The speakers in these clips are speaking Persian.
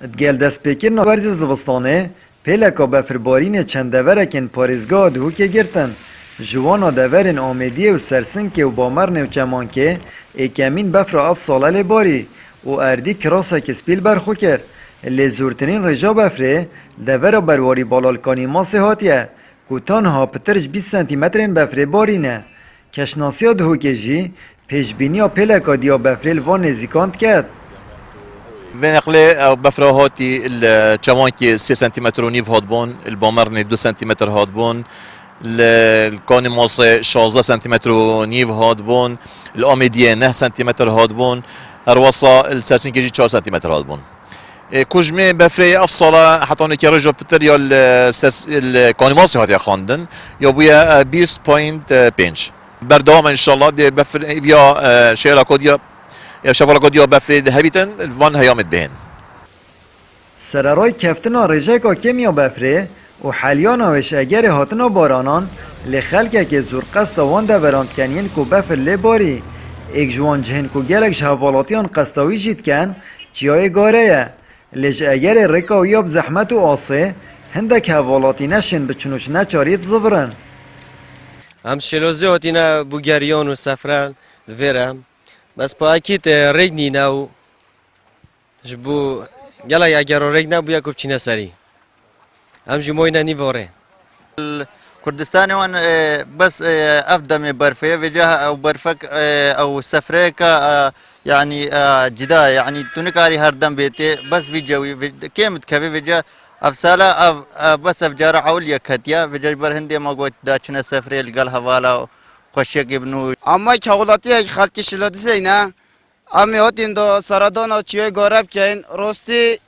گل دست پیکرنا ورز زوستانه پیلکا بفربارین چند دورکن پارێزگا دهوکê girtin. Ji wana deverên Amêdiyê û Sersinkê û Bamerné û Çemankê êkemîn befra ev sala lê barî û erdî kirasekê spîl berxwe kir. Lê zûrtirîn rêja befrê devera berwarî Balalkanî Masê hatiye ku tanha pitir ji 20 sentimetrên befrê barîne. Keşnasiya dihokê jî pêşbîniya pêleka diya befrê li van nêzîkan diket. بنقله بفراهاتي الشمانكي 3 سنتيمتر ونيف هادبون البامرني 2 سنتيمتر هادبون الكوني موصي 16 سنتيمتر ونيف هادبون الأميدية 9 سنتيمتر هادبون الوصا السرسنكي 4 سنتيمتر هادبون كوجمي بفري أفصلا حتى أنا كرجع بتر يا الكوني موصي هاتي خاندن يا بويا 20.5 بردوام إن شاء الله دي بفر يا شيرا كوديا یا شوالا گودیا بفرید هبیتن وان هیامت بهن. سرارای کفتنا رژکا کمیا بفره و حالیانا وش اگر هاتنا بارانان لخلکه که زور قستا وان دوران کنین کو بفر لی باری ایک جوان جهن کو گلک شهوالاتیان قستاوی جید کن چیای گاره لج اگر رکا و یاب زحمت و آسه هندک حوالاتی نشن بچنوش نچارید زفرن. هم شلوزی هاتینا بوگریان و سفران الویرم بس با اکید ریگ نیناو جبو یلا اگر ریگ نبویا کوب چینه سری هم جموینا نیواره كردستان وان بس افدم برفه وجاه او برفك او سفريك يعني جدا يعني تنكاري هردم بيتي بس في جوي كيم تكفي وجاه افسالا بس افجار عوليا كتيا وجاه برهندي ما قلت داشنا سفري القال حوالا خوشی گبنو. اما چاقلاتی خالقی شلادی سینا. اما هاتین دو سرادان و چیای گارب کن راستی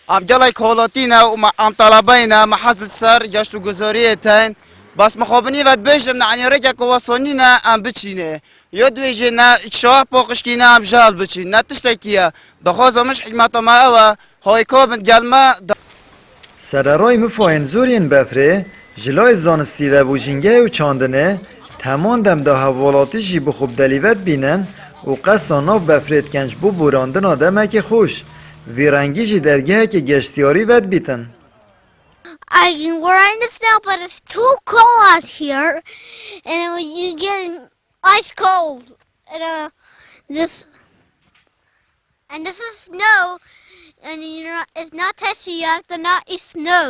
امجالای چاقلاتی نه و ام طلبای نه محل سر جشن گذاری تین. بس مخابنی ود بیشم نه انی رجع کواسانی نه ام بچینه. یاد ویژه نه شاه پاکشکی نه ام جال بچین. نه تشتکیه. دخوازمش حکمت ما و های کابن جلما. سرارای مفاهیم زورین بفره جلای زانستی و بوجینگه و چاندنه تمام دم دا حوالاتی جی بخوب دلیوت بینن و قصد ناف بفرید کنج بو براندن آدمه که خوش ویرنگی جی درگه که گشتیاری ود بیتن. We're in the snow, but it's too cold out here, and you get ice cold, and this is snow, and it's not tasty. You have to not eat snow.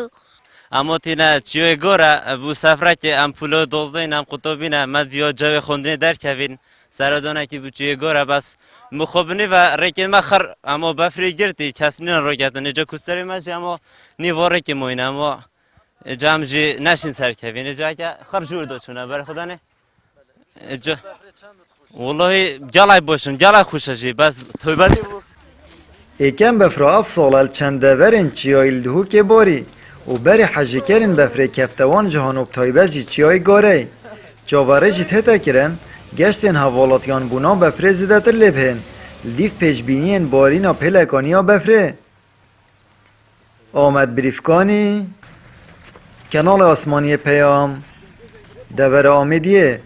اما تینا چیوی گوره بو سفره که ام پولو دوزین ام قطبینه مدویا جوی خوندنی در کوین سرادانه که بو چیوی گوره بس مخوبنی و ریکن مخر اما بفری گرتی کسی نین رو گردن اجا کستری مجی اما نیواره که موینه اما جام جی نشین سر کوین اجا که خر جور دو چونه بر خدا نه اجا والله جلای باشن جلای خوشه جی بس توی بدی بو ایکم بفرا اف سالل چند دورن چیایل دهو که باری و بری حجی کرن بفره کفتوان جهانوب تایبه جی چیای گاره جاوره جی تهتا کرن گشتن حوالاتیان بونا بفره زیده تر لبهن لیف پیشبینین بارینا پلکانیا بفره آمد بریفکانی کنال آسمانی پیام دور آمیدیه